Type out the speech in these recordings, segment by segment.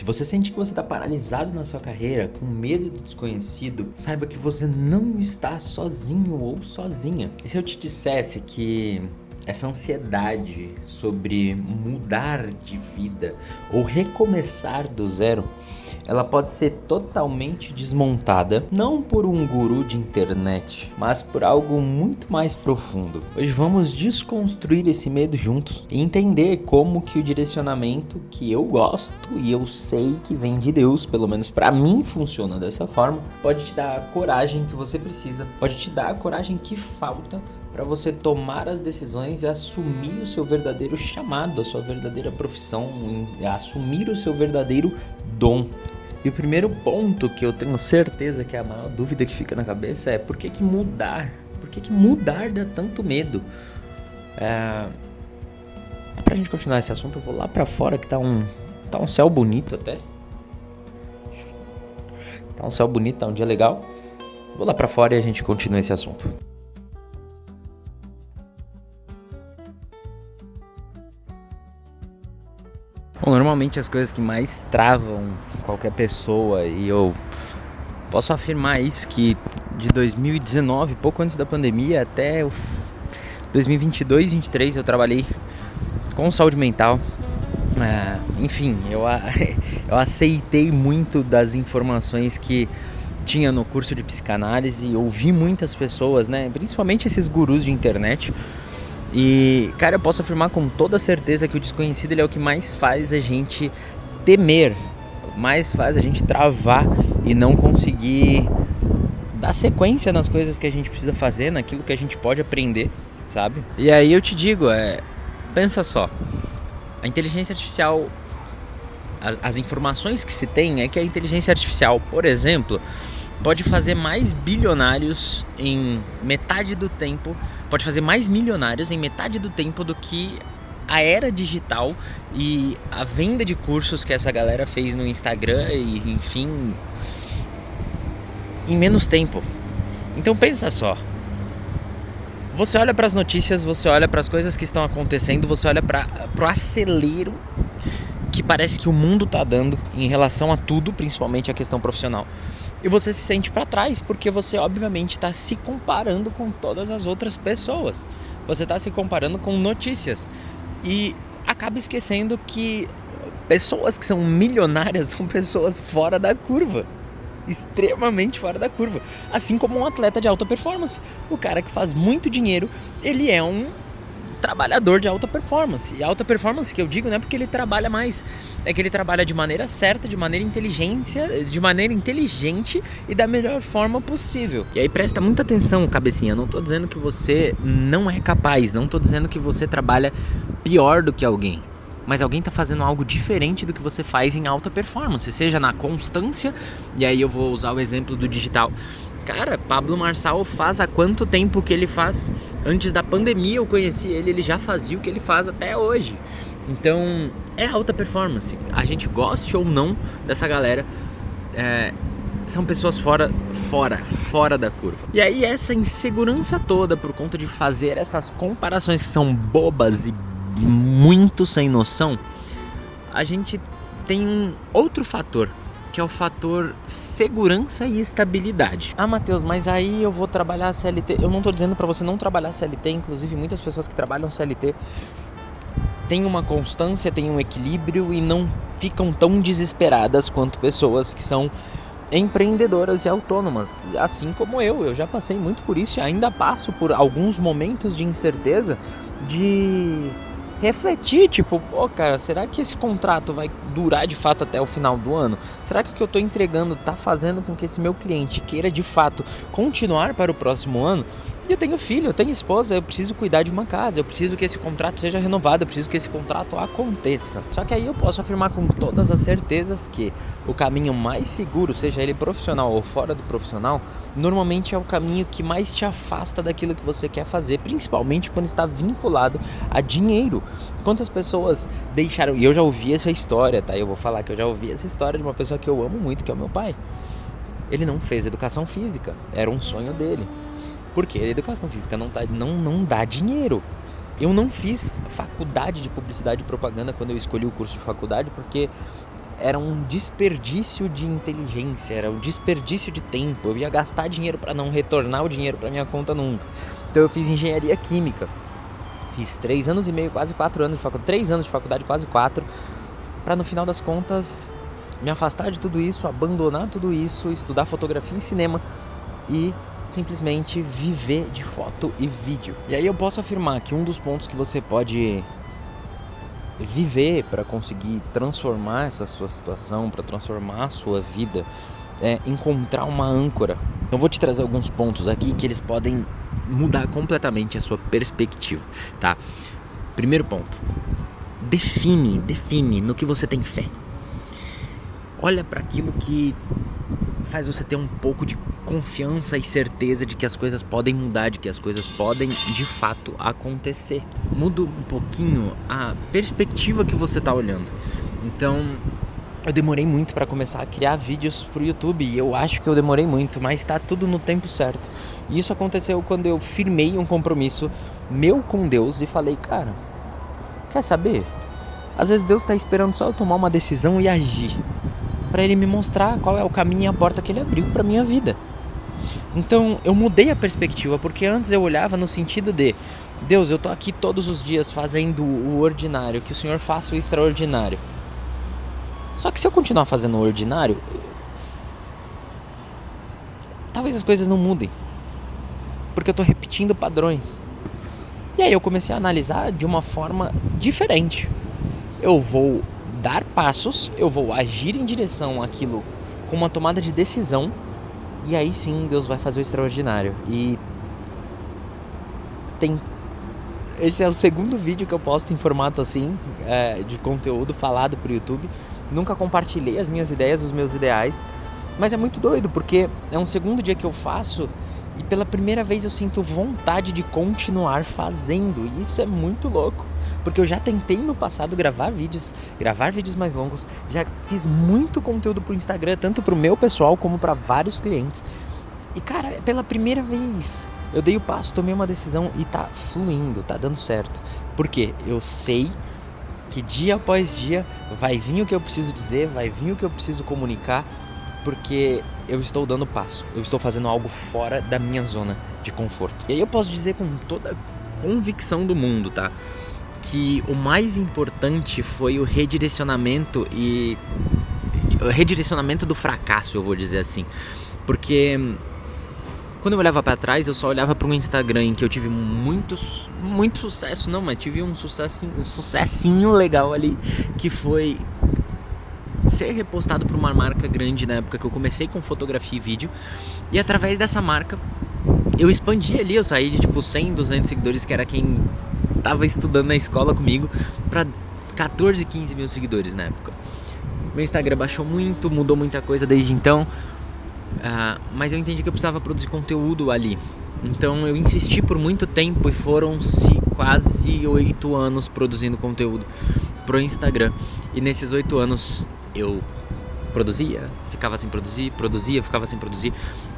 Se você sente que você está paralisado na sua carreira, com medo do desconhecido, saiba que você não está sozinho ou sozinha. E se eu te dissesse que essa ansiedade sobre mudar de vida ou recomeçar do zero, ela pode ser totalmente desmontada, não por um guru de internet, mas por algo muito mais profundo. Hoje vamos desconstruir esse medo juntos e entender como que o direcionamento que eu gosto e eu sei que vem de Deus, pelo menos para mim funciona dessa forma, pode te dar a coragem que você precisa, pode te dar a coragem que falta para você tomar as decisões e assumir o seu verdadeiro chamado, a sua verdadeira profissão, assumir o seu verdadeiro dom. E o primeiro ponto que eu tenho certeza que é a maior dúvida que fica na cabeça é por que mudar? Por que mudar dá tanto medo? Pra gente continuar esse assunto, eu vou lá pra fora que tá um céu bonito até. Tá um céu bonito, tá um dia legal. Vou lá pra fora e a gente continua esse assunto. Bom, normalmente as coisas que mais travam qualquer pessoa, e eu posso afirmar isso, que de 2019, pouco antes da pandemia, até 2022, 2023 eu trabalhei com saúde mental. Enfim, eu aceitei muito das informações que tinha no curso de psicanálise, ouvi muitas pessoas, né, principalmente esses gurus de internet. E, cara, eu posso afirmar com toda certeza que o desconhecido ele é o que mais faz a gente temer, mais faz a gente travar e não conseguir dar sequência nas coisas que a gente precisa fazer, naquilo que a gente pode aprender, sabe? E aí eu te digo, pensa só, a inteligência artificial, as informações que se tem é que a inteligência artificial, por exemplo, pode fazer mais bilionários em metade do tempo, pode fazer mais milionários em metade do tempo do que a era digital e a venda de cursos que essa galera fez no Instagram e, enfim, em menos tempo. Então pensa só, você olha para as notícias, você olha para as coisas que estão acontecendo, você olha para o acelero que parece que o mundo tá dando em relação a tudo, principalmente a questão profissional. E você se sente para trás, porque você obviamente está se comparando com todas as outras pessoas. Você está se comparando com notícias. E acaba esquecendo que pessoas que são milionárias são pessoas fora da curva. Extremamente fora da curva. Assim como um atleta de alta performance. O cara que faz muito dinheiro, ele é um trabalhador de alta performance. E alta performance que eu digo não é porque ele trabalha mais, é que ele trabalha de maneira certa, de maneira inteligente e da melhor forma possível. E aí presta muita atenção, cabecinha, não tô dizendo que você não é capaz, não tô dizendo que você trabalha pior do que alguém, mas alguém tá fazendo algo diferente do que você faz em alta performance, seja na constância, e aí eu vou usar o exemplo do digital. Cara, Pablo Marçal faz há quanto tempo que ele faz? Antes da pandemia eu conheci ele já fazia o que ele faz até hoje. Então, é alta performance. A gente goste ou não dessa galera, são pessoas fora da curva. E aí essa insegurança toda por conta de fazer essas comparações que são bobas e muito sem noção, a gente tem um outro fator, que é o fator segurança e estabilidade. Matheus, mas aí eu vou trabalhar CLT. Eu não tô dizendo pra você não trabalhar CLT, inclusive muitas pessoas que trabalham CLT têm uma constância, têm um equilíbrio e não ficam tão desesperadas quanto pessoas que são empreendedoras e autônomas, assim como eu já passei muito por isso e ainda passo por alguns momentos de incerteza, de refletir, tipo, cara, será que esse contrato vai durar de fato até o final do ano? Será que o que eu tô entregando tá fazendo com que esse meu cliente queira de fato continuar para o próximo ano? E eu tenho filho, eu tenho esposa, eu preciso cuidar de uma casa, eu preciso que esse contrato seja renovado, eu preciso que esse contrato aconteça. Só que aí eu posso afirmar com todas as certezas que o caminho mais seguro, seja ele profissional ou fora do profissional, normalmente é o caminho que mais te afasta daquilo que você quer fazer, principalmente quando está vinculado a dinheiro. Quantas pessoas deixaram, e eu já ouvi essa história, tá? Eu vou falar que eu já ouvi essa história de uma pessoa que eu amo muito, que é o meu pai. Ele não fez educação física, era um sonho dele. Porque a educação física não dá dinheiro. Eu não fiz faculdade de publicidade e propaganda quando eu escolhi o curso de faculdade, porque era um desperdício de inteligência, era um desperdício de tempo. Eu ia gastar dinheiro para não retornar o dinheiro para minha conta nunca. Então eu fiz engenharia química. Fiz 3 anos e meio, quase 4 anos de faculdade, 3 anos de faculdade, quase 4, para no final das contas me afastar de tudo isso, abandonar tudo isso, estudar fotografia e cinema e simplesmente viver de foto e vídeo. E aí eu posso afirmar que um dos pontos que você pode viver para conseguir transformar essa sua situação, para transformar a sua vida, é encontrar uma âncora. Eu vou te trazer alguns pontos aqui que eles podem mudar completamente a sua perspectiva, tá? Primeiro ponto, define no que você tem fé. Olha para aquilo que faz você ter um pouco de confiança e certeza de que as coisas podem mudar, de que as coisas podem de fato acontecer. Muda um pouquinho a perspectiva que você está olhando. Então, eu demorei muito para começar a criar vídeos pro YouTube, e eu acho que eu demorei muito, mas tá tudo no tempo certo. E isso aconteceu quando eu firmei um compromisso meu com Deus e falei, cara, quer saber? Às vezes Deus tá esperando só eu tomar uma decisão e agir, para Ele me mostrar qual é o caminho e a porta que Ele abriu pra minha vida. Então eu mudei a perspectiva, porque antes eu olhava no sentido de Deus, eu tô aqui todos os dias fazendo o ordinário, que o Senhor faça o extraordinário. Só que se eu continuar fazendo o ordinário, talvez as coisas não mudem, porque eu tô repetindo padrões. E aí eu comecei a analisar de uma forma diferente. Eu vou dar passos, eu vou agir em direção àquilo com uma tomada de decisão, e aí sim Deus vai fazer o extraordinário. E esse é o segundo vídeo que eu posto em formato assim, de conteúdo falado pro YouTube. Nunca compartilhei as minhas ideias, os meus ideais, mas é muito doido, porque é um segundo dia que eu faço e pela primeira vez eu sinto vontade de continuar fazendo, e isso é muito louco, porque eu já tentei no passado gravar vídeos mais longos, já fiz muito conteúdo pro Instagram, tanto pro meu pessoal como para vários clientes, e cara, pela primeira vez eu dei o passo, tomei uma decisão e tá fluindo, tá dando certo, porque eu sei que dia após dia vai vir o que eu preciso dizer, vai vir o que eu preciso comunicar, porque eu estou dando passo, eu estou fazendo algo fora da minha zona de conforto. E aí eu posso dizer com toda a convicção do mundo, tá? Que o mais importante foi o redirecionamento do fracasso, eu vou dizer assim. Porque quando eu olhava pra trás, eu só olhava para um Instagram em que eu tive muito sucesso, não, mas tive um sucessinho legal ali, que foi ser repostado por uma marca grande na época que eu comecei com fotografia e vídeo. E através dessa marca eu expandi ali, eu saí de tipo 100, 200 seguidores, que era quem tava estudando na escola comigo, pra 14, 15 mil seguidores na época. Meu Instagram baixou muito, mudou muita coisa desde então, mas eu entendi que eu precisava produzir conteúdo ali. Então eu insisti por muito tempo e foram-se quase 8 anos produzindo conteúdo pro Instagram. E nesses 8 anos eu produzia, ficava sem produzir, ficava sem produzir,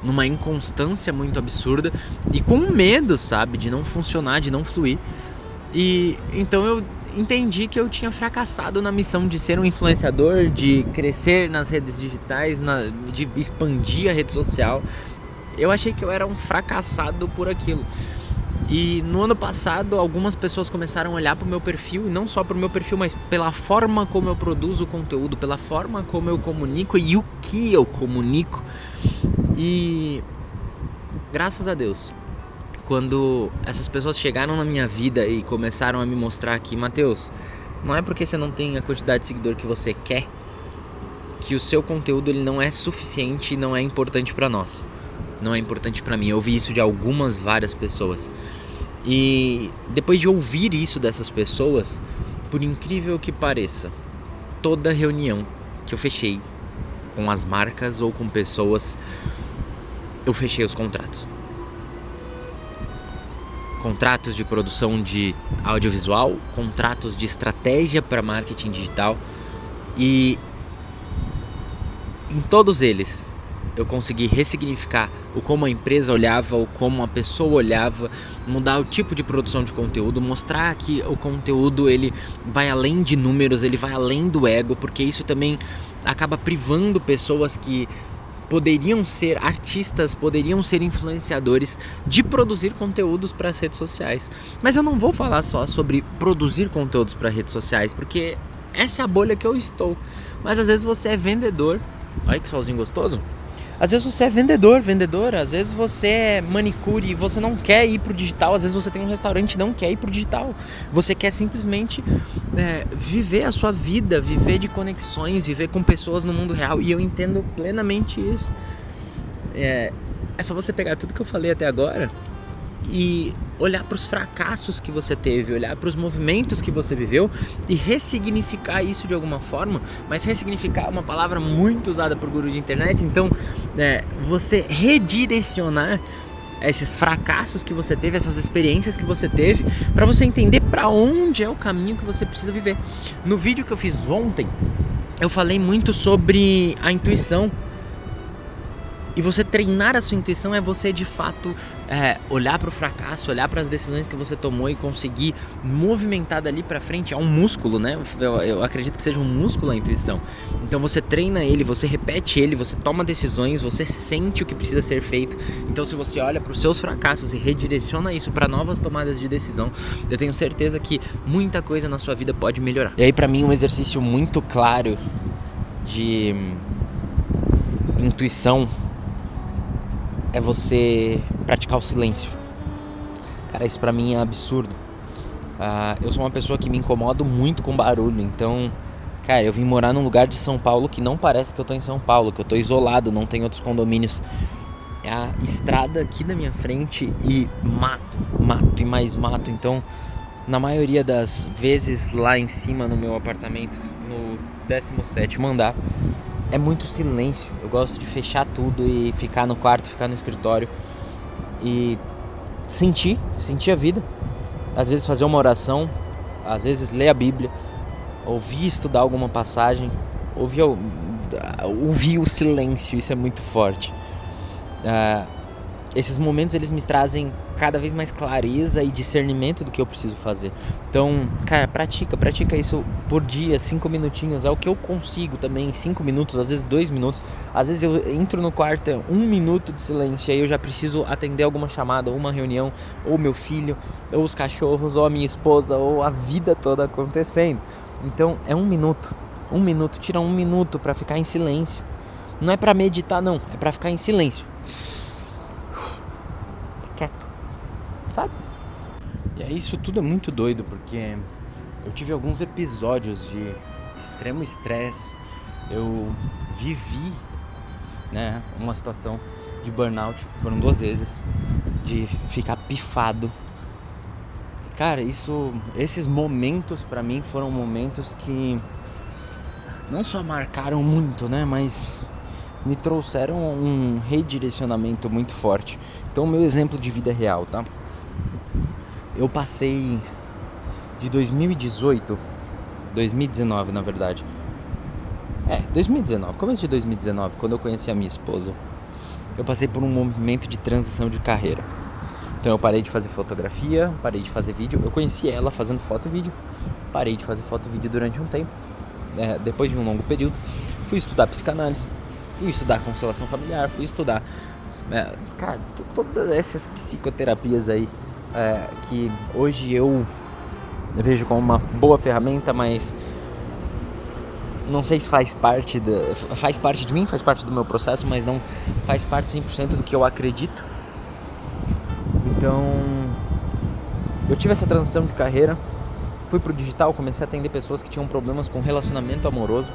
numa inconstância muito absurda e com medo, sabe, de não funcionar, de não fluir. E então eu entendi que eu tinha fracassado na missão de ser um influenciador, de crescer nas redes digitais, de expandir a rede social. Eu achei que eu era um fracassado por aquilo. E no ano passado, algumas pessoas começaram a olhar pro meu perfil, e não só pro meu perfil, mas pela forma como eu produzo conteúdo, pela forma como eu comunico e o que eu comunico. E graças a Deus, quando essas pessoas chegaram na minha vida e começaram a me mostrar que, Matheus, não é porque você não tem a quantidade de seguidor que você quer, que o seu conteúdo ele não é suficiente e não é importante pra nós. Não é importante pra mim. Eu ouvi isso de várias pessoas. E depois de ouvir isso dessas pessoas, por incrível que pareça, toda reunião que eu fechei com as marcas ou com pessoas, eu fechei os contratos. Contratos de produção de audiovisual, contratos de estratégia para marketing digital, e em todos eles eu consegui ressignificar o como a empresa olhava, o como a pessoa olhava, mudar o tipo de produção de conteúdo, mostrar que o conteúdo ele vai além de números, ele vai além do ego, porque isso também acaba privando pessoas que poderiam ser artistas, poderiam ser influenciadores de produzir conteúdos para as redes sociais. Mas eu não vou falar só sobre produzir conteúdos para redes sociais, porque essa é a bolha que eu estou. Mas às vezes você é vendedor. Olha que solzinho gostoso. Às vezes você é vendedora, às vezes você é manicure e você não quer ir pro digital, às vezes você tem um restaurante e não quer ir pro digital. Você quer simplesmente viver a sua vida, viver de conexões, viver com pessoas no mundo real. E eu entendo plenamente isso. É só você pegar tudo que eu falei até agora e olhar para os fracassos que você teve, olhar para os movimentos que você viveu e ressignificar isso de alguma forma. Mas ressignificar é uma palavra muito usada por guru de internet. Então você redirecionar esses fracassos que você teve, essas experiências que você teve, para você entender para onde é o caminho que você precisa viver. No vídeo que eu fiz ontem, eu falei muito sobre a intuição. E você treinar a sua intuição é você de fato olhar para o fracasso, olhar para as decisões que você tomou e conseguir movimentar dali para frente. É um músculo, né? Eu acredito que seja um músculo a intuição. Então você treina ele, você repete ele, você toma decisões, você sente o que precisa ser feito. Então se você olha para os seus fracassos e redireciona isso para novas tomadas de decisão, eu tenho certeza que muita coisa na sua vida pode melhorar. E aí para mim um exercício muito claro de intuição é você praticar o silêncio. Cara, isso pra mim é absurdo. Eu sou uma pessoa que me incomodo muito com barulho. Então, cara, eu vim morar num lugar de São Paulo que não parece que eu tô em São Paulo, que eu tô isolado, não tem outros condomínios. É a estrada aqui na minha frente e mato e mais mato. Então, na maioria das vezes lá em cima no meu apartamento, no 17º andar, é muito silêncio. Eu gosto de fechar tudo e ficar no quarto, ficar no escritório e sentir a vida. Às vezes fazer uma oração, às vezes ler a Bíblia, ouvir estudar alguma passagem, ouvir o silêncio. Isso é muito forte. Esses momentos eles me trazem cada vez mais clareza e discernimento do que eu preciso fazer. Então, cara, pratica isso por dia, 5 minutinhos, é o que eu consigo também, 5 minutos, às vezes 2 minutos. Às vezes eu entro no quarto, 1 minuto de silêncio, aí eu já preciso atender alguma chamada, ou uma reunião, ou meu filho, ou os cachorros, ou a minha esposa, ou a vida toda acontecendo. Então, é 1 minuto, tira 1 minuto pra ficar em silêncio. Não é pra meditar não, é pra ficar em silêncio. Quieto, sabe? E aí isso tudo é muito doido, porque eu tive alguns episódios de extremo estresse. Eu vivi, né, uma situação de burnout, foram 2 vezes, de ficar pifado. Cara, esses momentos pra mim foram momentos que não só marcaram muito, né, mas me trouxeram um redirecionamento muito forte. Então, o meu exemplo de vida real, tá? Eu passei de 2019, na verdade. 2019, começo de 2019, quando eu conheci a minha esposa. Eu passei por um movimento de transição de carreira. Então, eu parei de fazer fotografia, parei de fazer vídeo. Eu conheci ela fazendo foto e vídeo. Parei de fazer foto e vídeo durante um tempo. Depois de um longo período, fui estudar psicanálise. Fui estudar constelação familiar, fui estudar cara, todas essas psicoterapias aí que hoje eu vejo como uma boa ferramenta, mas não sei se faz parte de mim, faz parte do meu processo, mas não faz parte 100% do que eu acredito. Então, eu tive essa transição de carreira, fui pro digital, comecei a atender pessoas que tinham problemas com relacionamento amoroso.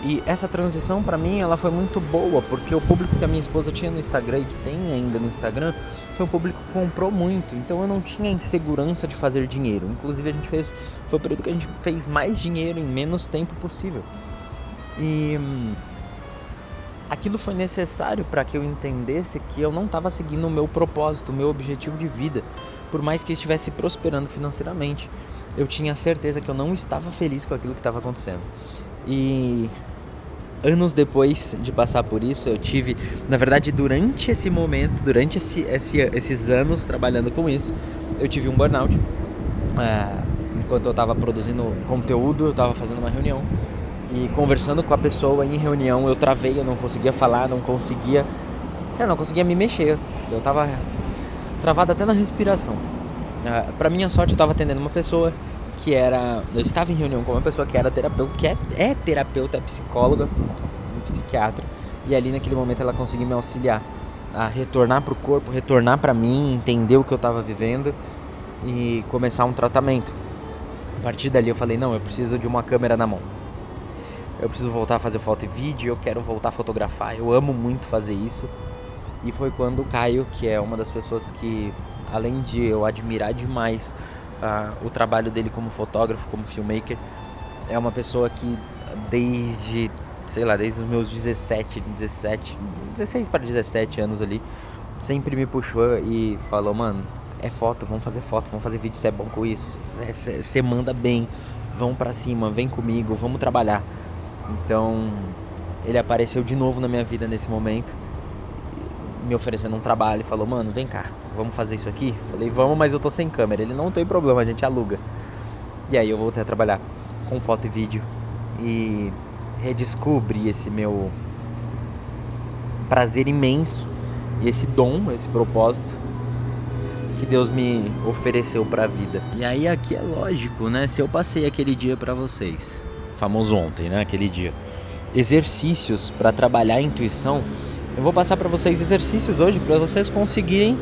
E essa transição pra mim, ela foi muito boa, porque o público que a minha esposa tinha no Instagram e que tem ainda no Instagram, foi um público que comprou muito. Então eu não tinha insegurança de fazer dinheiro. Inclusive foi o período que a gente fez mais dinheiro em menos tempo possível. E aquilo foi necessário para que eu entendesse que eu não estava seguindo o meu propósito, o meu objetivo de vida. Por mais que eu estivesse prosperando financeiramente, eu tinha certeza que eu não estava feliz com aquilo que estava acontecendo. E anos depois de passar por isso, eu tive, na verdade, durante esse momento, durante esses anos trabalhando com isso, eu tive um burnout. Enquanto eu estava produzindo conteúdo, eu estava fazendo uma reunião E conversando com a pessoa em reunião, eu travei, eu não conseguia falar, não conseguia me mexer. Eu tava travado até na respiração. Pra minha sorte, eu tava atendendo uma pessoa eu estava em reunião com uma pessoa que era terapeuta, é terapeuta, é psicóloga, psiquiatra. E ali naquele momento ela conseguiu me auxiliar a retornar pro corpo, retornar pra mim, entender o que eu tava vivendo e começar um tratamento. A partir dali eu falei, não, eu preciso de uma câmera na mão. Eu preciso voltar a fazer foto e vídeo, eu quero voltar a fotografar, eu amo muito fazer isso. E foi quando o Caio, que é uma das pessoas que, além de eu admirar demais o trabalho dele como fotógrafo, como filmmaker, é uma pessoa que desde os meus 16 para 17 anos ali, sempre me puxou e falou, mano, é foto, vamos fazer vídeo, você é bom com isso, você manda bem, vamos pra cima, vem comigo, vamos trabalhar. Então, ele apareceu de novo na minha vida nesse momento, me oferecendo um trabalho, e falou, mano, vem cá, vamos fazer isso aqui? Falei, vamos, mas eu tô sem câmera. Ele, não tem problema, a gente aluga. E aí eu voltei a trabalhar com foto e vídeo e redescobri esse meu prazer imenso e esse dom, esse propósito que Deus me ofereceu pra vida. E aí aqui é lógico, né? Se eu passei aquele dia pra vocês, famoso ontem, né? Aquele dia, exercícios pra trabalhar a intuição, eu vou passar pra vocês exercícios hoje pra vocês conseguirem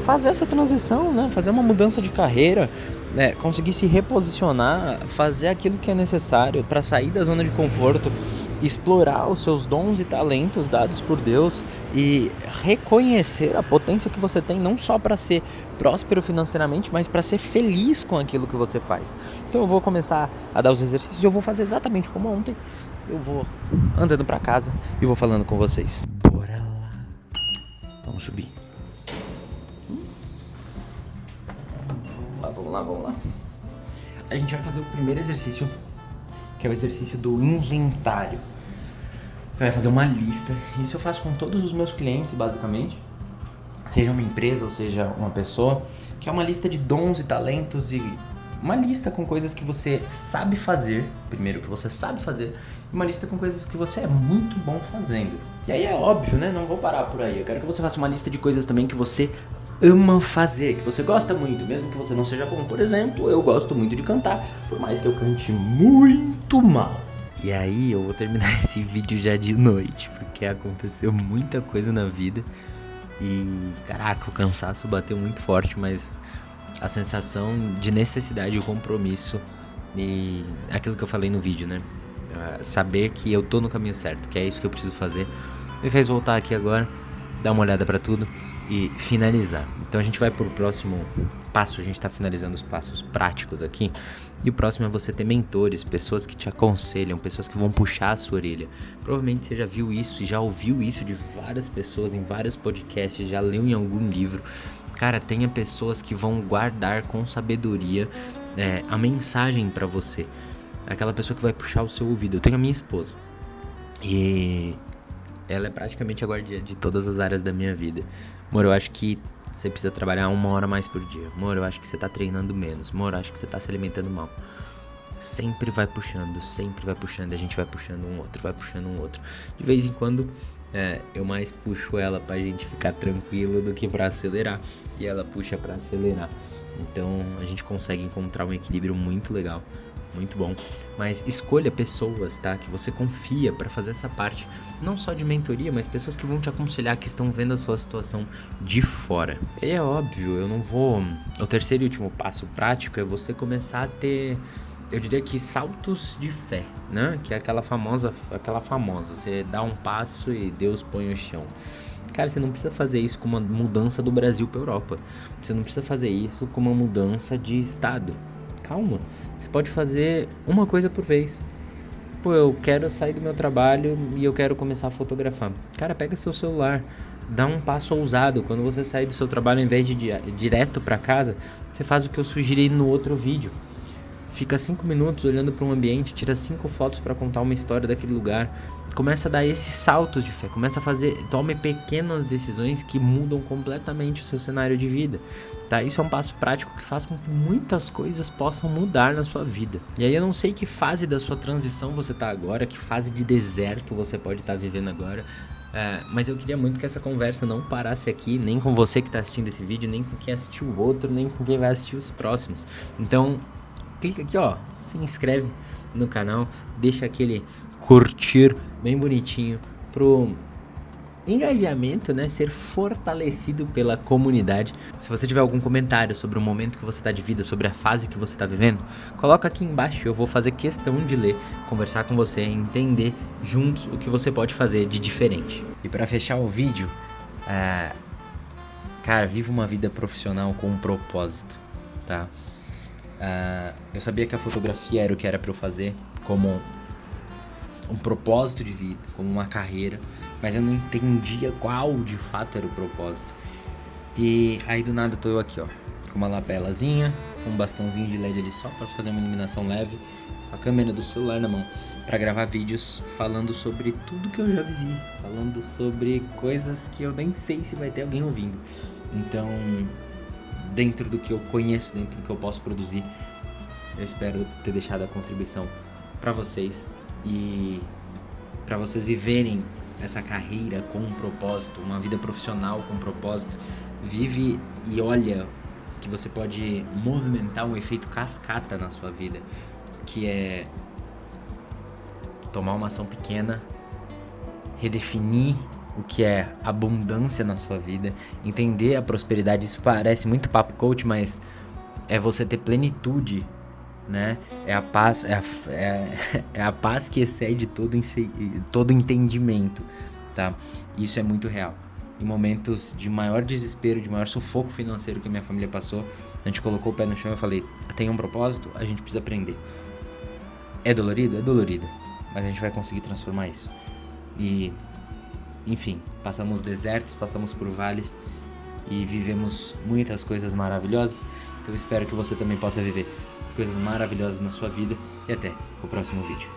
fazer essa transição, né? Fazer uma mudança de carreira, né? Conseguir se reposicionar, fazer aquilo que é necessário pra sair da zona de conforto, explorar os seus dons e talentos dados por Deus e reconhecer a potência que você tem, não só para ser próspero financeiramente, mas para ser feliz com aquilo que você faz. Então eu vou começar a dar os exercícios e eu vou fazer exatamente como ontem. Eu vou andando para casa e vou falando com vocês. Bora lá. Vamos subir. Vamos lá. A gente vai fazer o primeiro exercício, que é o exercício do inventário. Você vai fazer uma lista. Isso eu faço com todos os meus clientes, basicamente. Seja uma empresa ou seja uma pessoa. Que é uma lista de dons e talentos e uma lista com coisas que você sabe fazer. Primeiro, que você sabe fazer. E uma lista com coisas que você é muito bom fazendo. E aí é óbvio, né? Não vou parar por aí. Eu quero que você faça uma lista de coisas também que você ama fazer, que você gosta muito, mesmo que você não seja bom. Por exemplo, eu gosto muito de cantar, por mais que eu cante muito mal. E aí eu vou terminar esse vídeo já de noite, porque aconteceu muita coisa na vida. E caraca, o cansaço bateu muito forte, mas a sensação de necessidade e compromisso e aquilo que eu falei no vídeo, né? Saber que eu tô no caminho certo, que é isso que eu preciso fazer, me fez voltar aqui agora, dar uma olhada pra tudo e finalizar. Então a gente vai pro próximo passo, a gente tá finalizando os passos práticos aqui. E o próximo é você ter mentores, pessoas que te aconselham, pessoas que vão puxar a sua orelha. Provavelmente você já viu isso e já ouviu isso de várias pessoas em vários podcasts, já leu em algum livro. Cara, tenha pessoas que vão guardar com sabedoria a mensagem pra você. Aquela pessoa que vai puxar o seu ouvido. Eu tenho a minha esposa e ela é praticamente a guardiã de todas as áreas da minha vida. Amor, eu acho que você precisa trabalhar 1 hora mais por dia. Amor, eu acho que você tá treinando menos. Amor, eu acho que você tá se alimentando mal. Sempre vai puxando. E a gente vai puxando um outro. De vez em quando, eu mais puxo ela pra gente ficar tranquilo do que pra acelerar. E ela puxa pra acelerar. Então, a gente consegue encontrar um equilíbrio muito legal. Muito bom, mas escolha pessoas, tá? Que você confia pra fazer essa parte, não só de mentoria, mas pessoas que vão te aconselhar, que estão vendo a sua situação de fora. E é óbvio, eu não vou... O terceiro e último passo prático é você começar a ter, eu diria que saltos de fé, né? Que é aquela famosa, você dá um passo e Deus põe o chão. Cara, você não precisa fazer isso com uma mudança do Brasil pra Europa. Você não precisa fazer isso com uma mudança de estado. Calma, você pode fazer uma coisa por vez. Pô, eu quero sair do meu trabalho e eu quero começar a fotografar. Cara, pega seu celular, dá um passo ousado. Quando você sair do seu trabalho, ao invés de ir direto pra casa, você faz o que eu sugeri no outro vídeo. Fica 5 minutos olhando para um ambiente, tira 5 fotos para contar uma história daquele lugar. Começa a dar esses saltos de fé, começa a tome pequenas decisões que mudam completamente o seu cenário de vida, tá? Isso é um passo prático que faz com que muitas coisas possam mudar na sua vida. E aí eu não sei que fase da sua transição você tá agora, que fase de deserto você pode estar vivendo agora, mas eu queria muito que essa conversa não parasse aqui, nem com você que tá assistindo esse vídeo, nem com quem assistiu o outro, nem com quem vai assistir os próximos. Então, clica aqui, ó, se inscreve no canal, deixa aquele curtir bem bonitinho pro engajamento, né, ser fortalecido pela comunidade. Se você tiver algum comentário sobre o momento que você tá de vida, sobre a fase que você tá vivendo, coloca aqui embaixo, eu vou fazer questão de ler, conversar com você, entender juntos o que você pode fazer de diferente. E para fechar o vídeo, cara, viva uma vida profissional com um propósito, tá? Eu sabia que a fotografia era o que era para eu fazer como um propósito de vida, como uma carreira, mas eu não entendia qual de fato era o propósito. E aí do nada tô eu aqui, ó, com uma lapelazinha, com um bastãozinho de LED ali só para fazer uma iluminação leve, com a câmera do celular na mão, para gravar vídeos falando sobre tudo que eu já vivi, falando sobre coisas que eu nem sei se vai ter alguém ouvindo. Então, dentro do que eu conheço, dentro do que eu posso produzir, eu espero ter deixado a contribuição para vocês e para vocês viverem essa carreira com um propósito, uma vida profissional com um propósito. Vive e olha que você pode movimentar um efeito cascata na sua vida, que é tomar uma ação pequena, redefinir o que é abundância na sua vida, entender a prosperidade. Isso parece muito papo coach, mas é você ter plenitude, né? É a paz, é a paz que excede todo entendimento, tá? Isso é muito real. Em momentos de maior desespero, de maior sufoco financeiro que a minha família passou, a gente colocou o pé no chão e eu falei: tem um propósito, a gente precisa aprender. É dolorido? É dolorido, mas a gente vai conseguir transformar isso. E enfim, passamos desertos, passamos por vales e vivemos muitas coisas maravilhosas. Então eu espero que você também possa viver coisas maravilhosas na sua vida. E até o próximo vídeo.